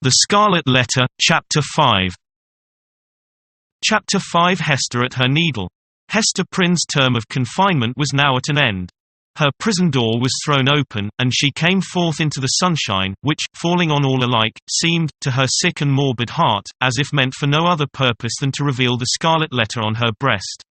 The Scarlet Letter, Chapter 5. Chapter 5. Hester at her needle. Hester Prynne's term of confinement was now at an end. Her prison door was thrown open, and she came forth into the sunshine, which, falling on all alike, seemed, to her sick and morbid heart, as if meant for no other purpose than to reveal the scarlet letter on her breast.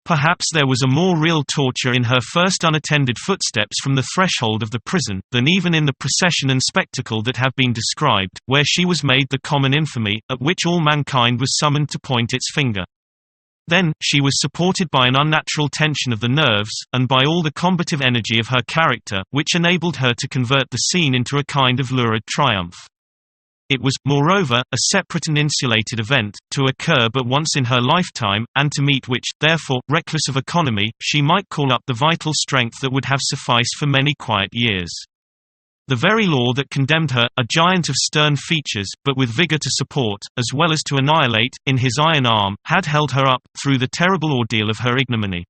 Perhaps there was a more real torture in her first unattended footsteps from the threshold of the prison, than even in the procession and spectacle that have been described, where she was made the common infamy, at which all mankind was summoned to point its finger. Then, she was supported by an unnatural tension of the nerves, and by all the combative energy of her character, which enabled her to convert the scene into a kind of lurid triumph. It was, moreover, a separate and insulated event, to occur but once in her lifetime, and to meet which, therefore, reckless of economy, she might call up the vital strength that would have sufficed for many quiet years. The very law that condemned her, a giant of stern features, but with vigor to support, as well as to annihilate, in his iron arm, had held her up, through the terrible ordeal of her ignominy.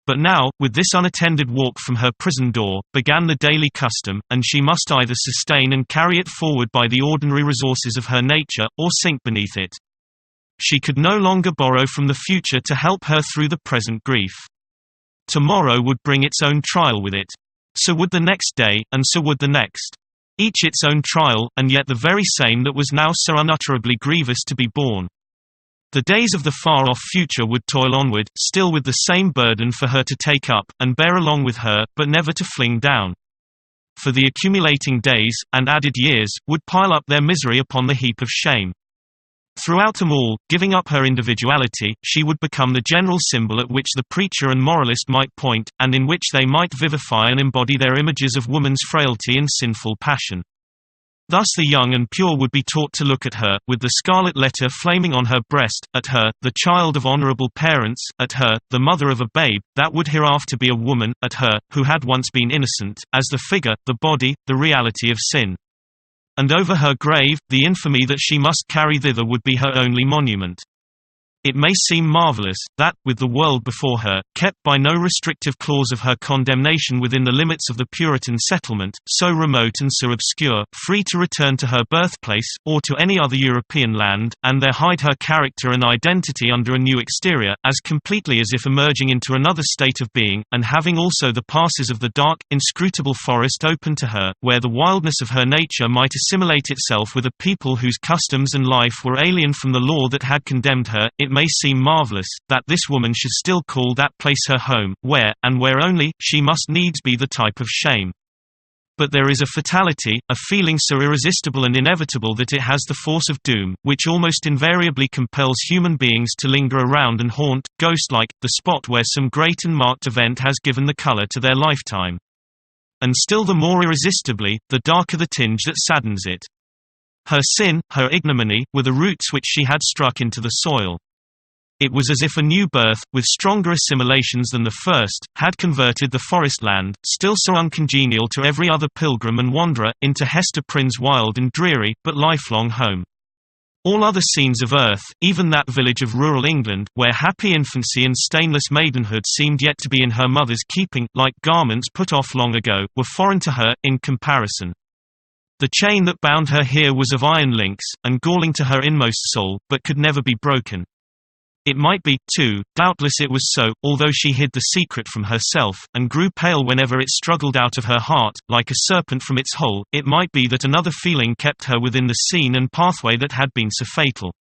But now, with this unattended walk from her prison door, began the daily custom, and she must either sustain and carry it forward by the ordinary resources of her nature, or sink beneath it. She could no longer borrow from the future to help her through the present grief. Tomorrow would bring its own trial with it. So would the next day, and so would the next. Each its own trial, and yet the very same that was now so unutterably grievous to be borne. The days of the far-off future would toil onward, still with the same burden for her to take up, and bear along with her, but never to fling down. For the accumulating days, and added years, would pile up their misery upon the heap of shame. Throughout them all, giving up her individuality, she would become the general symbol at which the preacher and moralist might point, and in which they might vivify and embody their images of woman's frailty and sinful passion. Thus the young and pure would be taught to look at her, with the scarlet letter flaming on her breast, at her, the child of honorable parents, at her, the mother of a babe, that would hereafter be a woman, at her, who had once been innocent, as the figure, the body, the reality of sin. And over her grave, the infamy that she must carry thither would be her only monument. It may seem marvelous, that, with the world before her, kept by no restrictive clause of her condemnation within the limits of the Puritan settlement, so remote and so obscure, free to return to her birthplace, or to any other European land, and there hide her character and identity under a new exterior, as completely as if emerging into another state of being, and having also the passes of the dark, inscrutable forest open to her, where the wildness of her nature might assimilate itself with a people whose customs and life were alien from the law that had condemned her. It may seem marvelous, that this woman should still call that place her home, where, and where only, she must needs be the type of shame. But there is a fatality, a feeling so irresistible and inevitable that it has the force of doom, which almost invariably compels human beings to linger around and haunt, ghost-like, the spot where some great and marked event has given the color to their lifetime. And still the more irresistibly, the darker the tinge that saddens it. Her sin, her ignominy, were the roots which she had struck into the soil. It was as if a new birth, with stronger assimilations than the first, had converted the forest land, still so uncongenial to every other pilgrim and wanderer, into Hester Prynne's wild and dreary, but lifelong home. All other scenes of earth, even that village of rural England, where happy infancy and stainless maidenhood seemed yet to be in her mother's keeping, like garments put off long ago, were foreign to her, in comparison. The chain that bound her here was of iron links, and galling to her inmost soul, but could never be broken. It might be, too, doubtless it was so, although she hid the secret from herself, and grew pale whenever it struggled out of her heart, like a serpent from its hole, it might be that another feeling kept her within the scene and pathway that had been so fatal.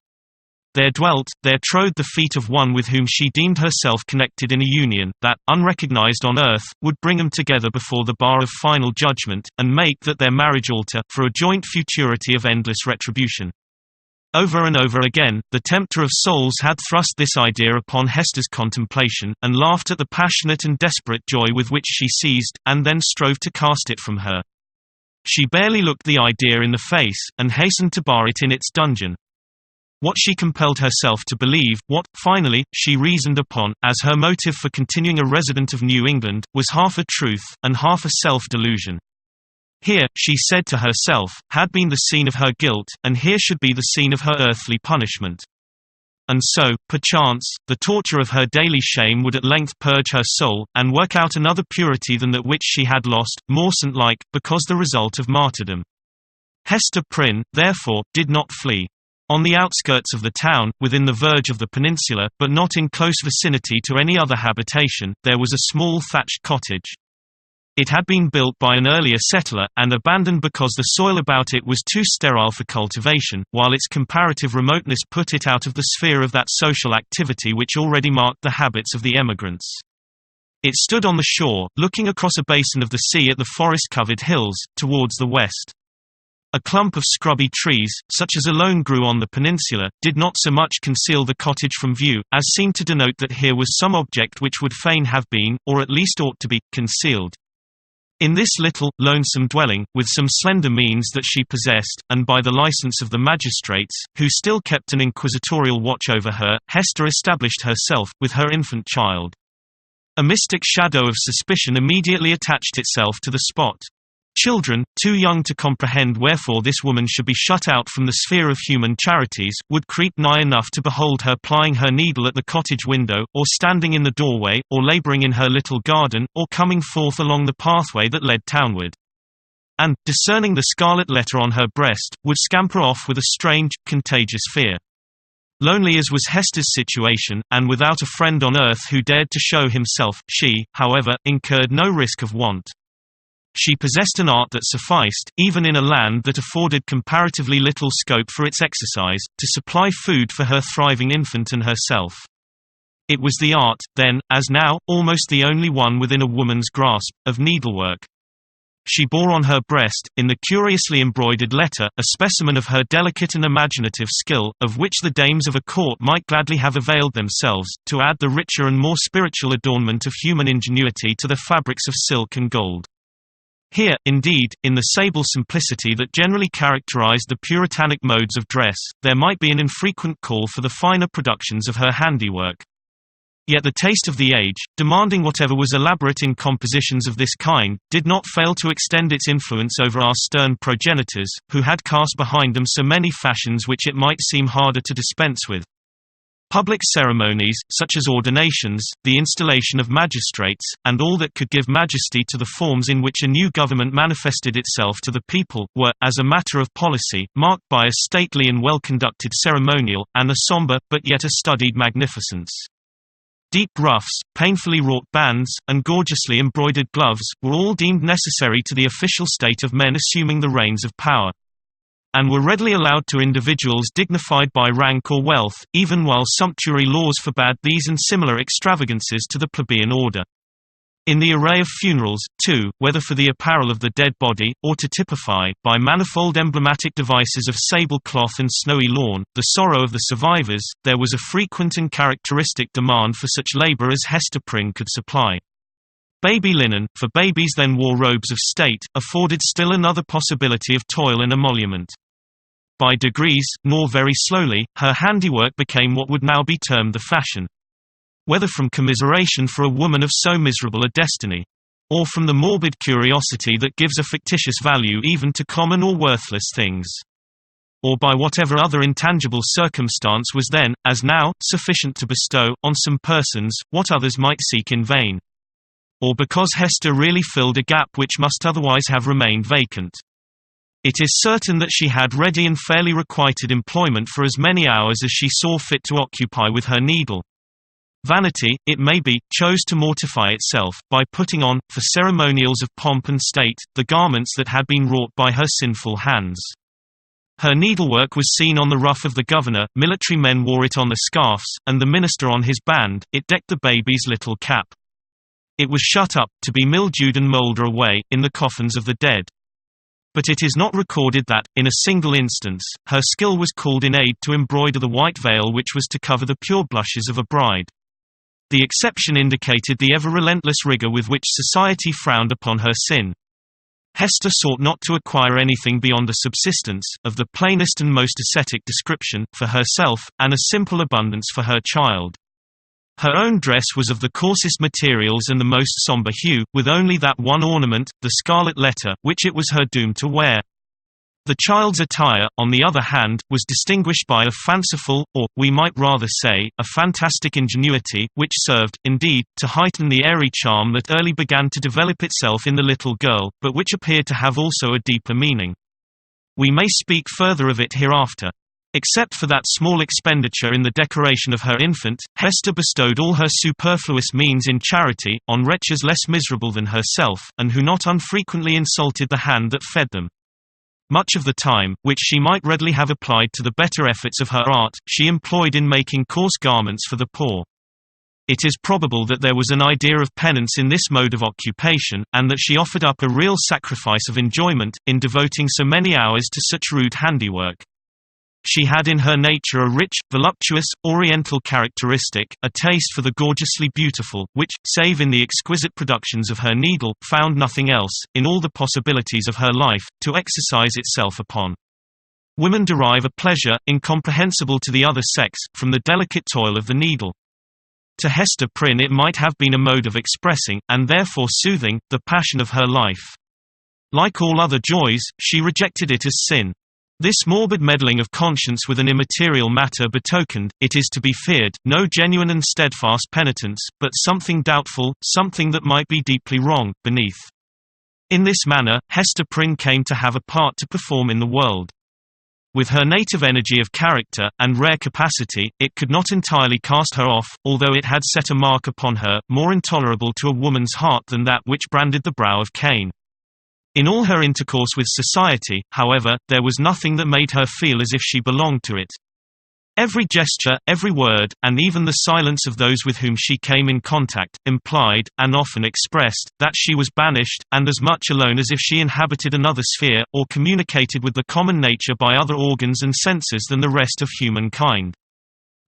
There dwelt, there trode the feet of one with whom she deemed herself connected in a union, that, unrecognized on earth, would bring them together before the bar of final judgment, and make that their marriage altar, for a joint futurity of endless retribution. Over and over again, the tempter of souls had thrust this idea upon Hester's contemplation, and laughed at the passionate and desperate joy with which she seized, and then strove to cast it from her. She barely looked the idea in the face, and hastened to bar it in its dungeon. What she compelled herself to believe, what, finally, she reasoned upon, as her motive for continuing a resident of New England, was half a truth, and half a self-delusion. Here, she said to herself, had been the scene of her guilt, and here should be the scene of her earthly punishment. And so, perchance, the torture of her daily shame would at length purge her soul, and work out another purity than that which she had lost, more saint-like, because the result of martyrdom. Hester Prynne, therefore, did not flee. On the outskirts of the town, within the verge of the peninsula, but not in close vicinity to any other habitation, there was a small thatched cottage. It had been built by an earlier settler, and abandoned because the soil about it was too sterile for cultivation, while its comparative remoteness put it out of the sphere of that social activity which already marked the habits of the emigrants. It stood on the shore, looking across a basin of the sea at the forest-covered hills, towards the west. A clump of scrubby trees, such as alone grew on the peninsula, did not so much conceal the cottage from view, as seemed to denote that here was some object which would fain have been, or at least ought to be, concealed. In this little, lonesome dwelling, with some slender means that she possessed, and by the license of the magistrates, who still kept an inquisitorial watch over her, Hester established herself, with her infant child. A mystic shadow of suspicion immediately attached itself to the spot. Children, too young to comprehend wherefore this woman should be shut out from the sphere of human charities, would creep nigh enough to behold her plying her needle at the cottage window, or standing in the doorway, or labouring in her little garden, or coming forth along the pathway that led townward. And, discerning the scarlet letter on her breast, would scamper off with a strange, contagious fear. Lonely as was Hester's situation, and without a friend on earth who dared to show himself, she, however, incurred no risk of want. She possessed an art that sufficed, even in a land that afforded comparatively little scope for its exercise, to supply food for her thriving infant and herself. It was the art, then, as now, almost the only one within a woman's grasp, of needlework. She bore on her breast, in the curiously embroidered letter, a specimen of her delicate and imaginative skill, of which the dames of a court might gladly have availed themselves, to add the richer and more spiritual adornment of human ingenuity to the fabrics of silk and gold. Here, indeed, in the sable simplicity that generally characterized the puritanic modes of dress, there might be an infrequent call for the finer productions of her handiwork. Yet the taste of the age, demanding whatever was elaborate in compositions of this kind, did not fail to extend its influence over our stern progenitors, who had cast behind them so many fashions which it might seem harder to dispense with. Public ceremonies, such as ordinations, the installation of magistrates, and all that could give majesty to the forms in which a new government manifested itself to the people, were, as a matter of policy, marked by a stately and well-conducted ceremonial, and a sombre, but yet a studied magnificence. Deep ruffs, painfully wrought bands, and gorgeously embroidered gloves, were all deemed necessary to the official state of men assuming the reins of power, and were readily allowed to individuals dignified by rank or wealth, even while sumptuary laws forbade these and similar extravagances to the plebeian order. In the array of funerals, too, whether for the apparel of the dead body, or to typify, by manifold emblematic devices of sable cloth and snowy lawn, the sorrow of the survivors, there was a frequent and characteristic demand for such labour as Hester Prynne could supply. Baby linen, for babies then wore robes of state, afforded still another possibility of toil and emolument. By degrees, nor very slowly, her handiwork became what would now be termed the fashion. Whether from commiseration for a woman of so miserable a destiny, or from the morbid curiosity that gives a fictitious value even to common or worthless things, or by whatever other intangible circumstance was then, as now, sufficient to bestow, on some persons, what others might seek in vain, or because Hester really filled a gap which must otherwise have remained vacant. It is certain that she had ready and fairly requited employment for as many hours as she saw fit to occupy with her needle. Vanity, it may be, chose to mortify itself, by putting on, for ceremonials of pomp and state, the garments that had been wrought by her sinful hands. Her needlework was seen on the ruff of the governor, military men wore it on the scarfs, and the minister on his band, it decked the baby's little cap. It was shut up, to be mildewed and moulder away, in the coffins of the dead. But it is not recorded that, in a single instance, her skill was called in aid to embroider the white veil which was to cover the pure blushes of a bride. The exception indicated the ever-relentless rigour with which society frowned upon her sin. Hester sought not to acquire anything beyond a subsistence, of the plainest and most ascetic description, for herself, and a simple abundance for her child. Her own dress was of the coarsest materials and the most sombre hue, with only that one ornament, the scarlet letter, which it was her doom to wear. The child's attire, on the other hand, was distinguished by a fanciful, or, we might rather say, a fantastic ingenuity, which served, indeed, to heighten the airy charm that early began to develop itself in the little girl, but which appeared to have also a deeper meaning. We may speak further of it hereafter. Except for that small expenditure in the decoration of her infant, Hester bestowed all her superfluous means in charity, on wretches less miserable than herself, and who not unfrequently insulted the hand that fed them. Much of the time, which she might readily have applied to the better efforts of her art, she employed in making coarse garments for the poor. It is probable that there was an idea of penance in this mode of occupation, and that she offered up a real sacrifice of enjoyment, in devoting so many hours to such rude handiwork. She had in her nature a rich, voluptuous, oriental characteristic, a taste for the gorgeously beautiful, which, save in the exquisite productions of her needle, found nothing else, in all the possibilities of her life, to exercise itself upon. Women derive a pleasure, incomprehensible to the other sex, from the delicate toil of the needle. To Hester Prynne it might have been a mode of expressing, and therefore soothing, the passion of her life. Like all other joys, she rejected it as sin. This morbid meddling of conscience with an immaterial matter betokened, it is to be feared, no genuine and steadfast penitence, but something doubtful, something that might be deeply wrong, beneath. In this manner, Hester Prynne came to have a part to perform in the world. With her native energy of character, and rare capacity, it could not entirely cast her off, although it had set a mark upon her, more intolerable to a woman's heart than that which branded the brow of Cain. In all her intercourse with society, however, there was nothing that made her feel as if she belonged to it. Every gesture, every word, and even the silence of those with whom she came in contact, implied, and often expressed, that she was banished, and as much alone as if she inhabited another sphere, or communicated with the common nature by other organs and senses than the rest of humankind.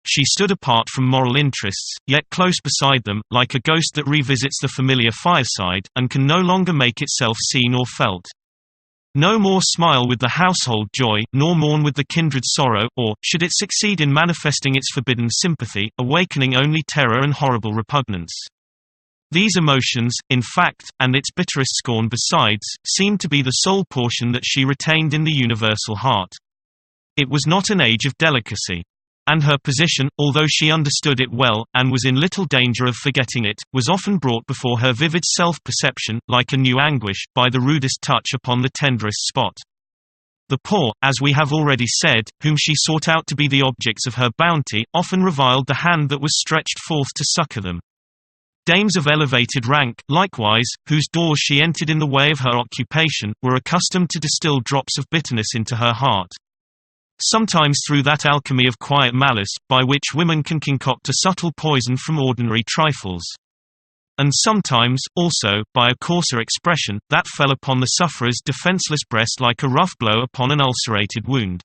She stood apart from moral interests, yet close beside them, like a ghost that revisits the familiar fireside, and can no longer make itself seen or felt. No more smile with the household joy, nor mourn with the kindred sorrow, or, should it succeed in manifesting its forbidden sympathy, awakening only terror and horrible repugnance. These emotions, in fact, and its bitterest scorn besides, seemed to be the sole portion that she retained in the universal heart. It was not an age of delicacy. And her position, although she understood it well, and was in little danger of forgetting it, was often brought before her vivid self-perception, like a new anguish, by the rudest touch upon the tenderest spot. The poor, as we have already said, whom she sought out to be the objects of her bounty, often reviled the hand that was stretched forth to succor them. Dames of elevated rank, likewise, whose doors she entered in the way of her occupation, were accustomed to distill drops of bitterness into her heart. Sometimes through that alchemy of quiet malice, by which women can concoct a subtle poison from ordinary trifles. And sometimes, also, by a coarser expression, that fell upon the sufferer's defenseless breast like a rough blow upon an ulcerated wound.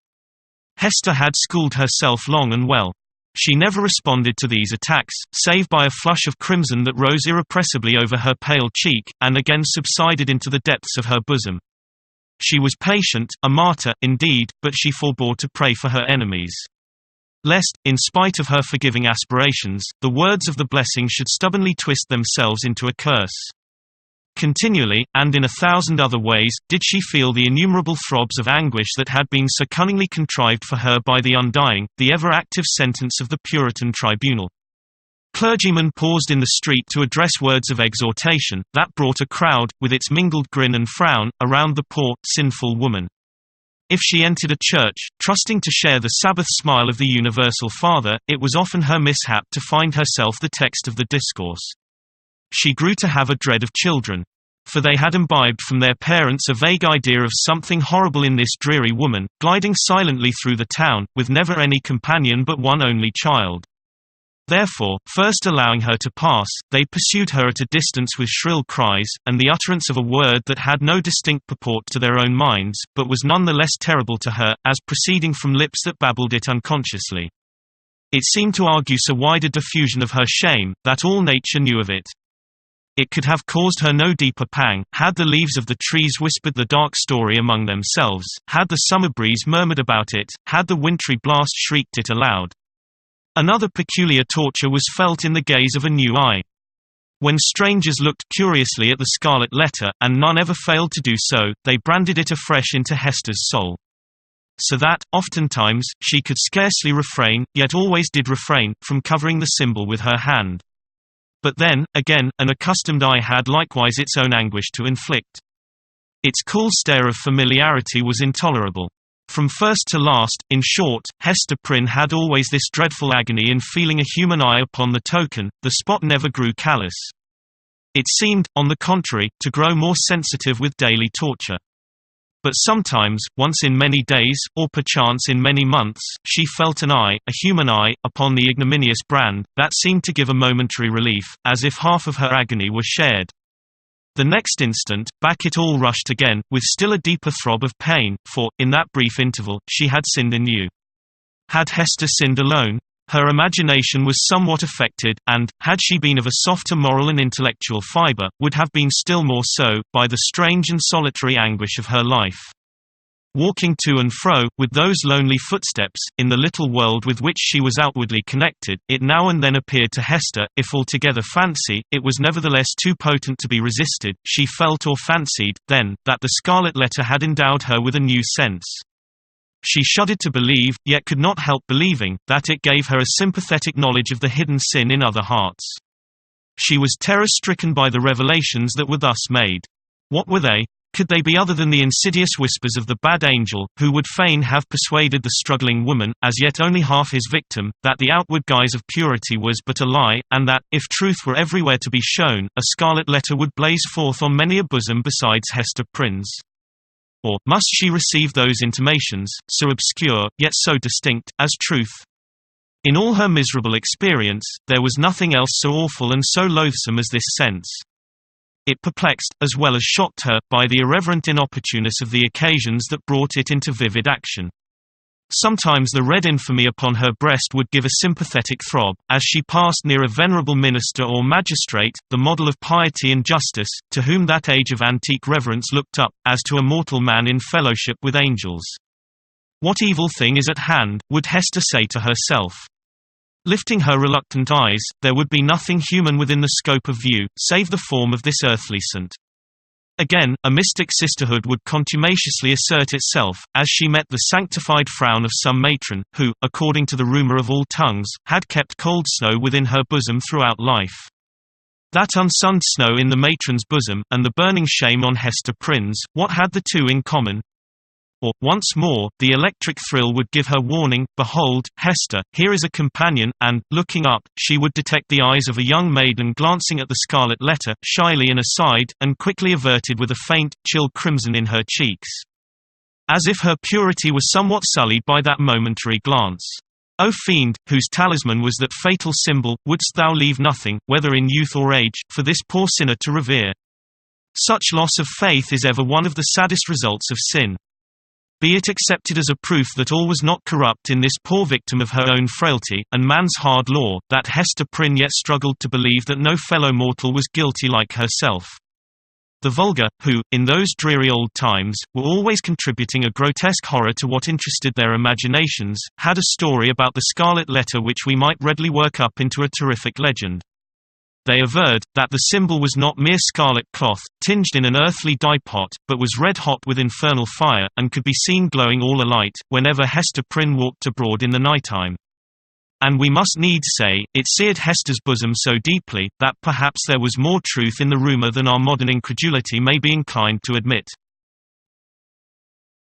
Hester had schooled herself long and well. She never responded to these attacks, save by a flush of crimson that rose irrepressibly over her pale cheek, and again subsided into the depths of her bosom. She was patient, a martyr, indeed, but she forbore to pray for her enemies. Lest, in spite of her forgiving aspirations, the words of the blessing should stubbornly twist themselves into a curse. Continually, and in 1,000 other ways, did she feel the innumerable throbs of anguish that had been so cunningly contrived for her by the undying, the ever-active sentence of the Puritan tribunal. Clergymen paused in the street to address words of exhortation, that brought a crowd, with its mingled grin and frown, around the poor, sinful woman. If she entered a church, trusting to share the Sabbath smile of the universal Father, it was often her mishap to find herself the text of the discourse. She grew to have a dread of children. For they had imbibed from their parents a vague idea of something horrible in this dreary woman, gliding silently through the town, with never any companion but one only child. Therefore, first allowing her to pass, they pursued her at a distance with shrill cries, and the utterance of a word that had no distinct purport to their own minds, but was none the less terrible to her, as proceeding from lips that babbled it unconsciously. It seemed to argue so wide a diffusion of her shame, that all nature knew of it. It could have caused her no deeper pang, had the leaves of the trees whispered the dark story among themselves, had the summer breeze murmured about it, had the wintry blast shrieked it aloud. Another peculiar torture was felt in the gaze of a new eye. When strangers looked curiously at the scarlet letter, and none ever failed to do so, they branded it afresh into Hester's soul. So that, oftentimes, she could scarcely refrain, yet always did refrain, from covering the symbol with her hand. But then, again, an accustomed eye had likewise its own anguish to inflict. Its cool stare of familiarity was intolerable. From first to last, in short, Hester Prynne had always this dreadful agony in feeling a human eye upon the token. The spot never grew callous. It seemed, on the contrary, to grow more sensitive with daily torture. But sometimes, once in many days, or perchance in many months, she felt an eye, a human eye, upon the ignominious brand, that seemed to give a momentary relief, as if half of her agony were shared. The next instant, back it all rushed again, with still a deeper throb of pain, for, in that brief interval, she had sinned anew. Had Hester sinned alone? Her imagination was somewhat affected, and, had she been of a softer moral and intellectual fibre, would have been still more so, by the strange and solitary anguish of her life. Walking to and fro, with those lonely footsteps, in the little world with which she was outwardly connected, it now and then appeared to Hester, if altogether fancy, it was nevertheless too potent to be resisted. She felt or fancied, then, that the Scarlet Letter had endowed her with a new sense. She shuddered to believe, yet could not help believing, that it gave her a sympathetic knowledge of the hidden sin in other hearts. She was terror-stricken by the revelations that were thus made. What were they? Could they be other than the insidious whispers of the bad angel, who would fain have persuaded the struggling woman, as yet only half his victim, that the outward guise of purity was but a lie, and that, if truth were everywhere to be shown, a scarlet letter would blaze forth on many a bosom besides Hester Prynne's? Or, must she receive those intimations, so obscure, yet so distinct, as truth? In all her miserable experience, there was nothing else so awful and so loathsome as this sense. It perplexed, as well as shocked her, by the irreverent inopportuneness of the occasions that brought it into vivid action. Sometimes the red infamy upon her breast would give a sympathetic throb, as she passed near a venerable minister or magistrate, the model of piety and justice, to whom that age of antique reverence looked up, as to a mortal man in fellowship with angels. What evil thing is at hand, would Hester say to herself. Lifting her reluctant eyes, there would be nothing human within the scope of view, save the form of this earthly saint. Again, a mystic sisterhood would contumaciously assert itself, as she met the sanctified frown of some matron, who, according to the rumour of all tongues, had kept cold snow within her bosom throughout life. That unsunned snow in the matron's bosom, and the burning shame on Hester Prynne's, what had the two in common? Or, once more, the electric thrill would give her warning, behold, Hester, here is a companion, and, looking up, she would detect the eyes of a young maiden glancing at the scarlet letter, shyly and aside, and quickly averted with a faint, chill crimson in her cheeks. As if her purity was somewhat sullied by that momentary glance. O fiend, whose talisman was that fatal symbol, wouldst thou leave nothing, whether in youth or age, for this poor sinner to revere? Such loss of faith is ever one of the saddest results of sin. Be it accepted as a proof that all was not corrupt in this poor victim of her own frailty, and man's hard law, that Hester Prynne yet struggled to believe that no fellow mortal was guilty like herself. The vulgar, who, in those dreary old times, were always contributing a grotesque horror to what interested their imaginations, had a story about the scarlet letter which we might readily work up into a terrific legend. They averred, that the symbol was not mere scarlet cloth, tinged in an earthly dye-pot, but was red-hot with infernal fire, and could be seen glowing all alight, whenever Hester Prynne walked abroad in the night-time. And we must needs say, it seared Hester's bosom so deeply, that perhaps there was more truth in the rumour than our modern incredulity may be inclined to admit.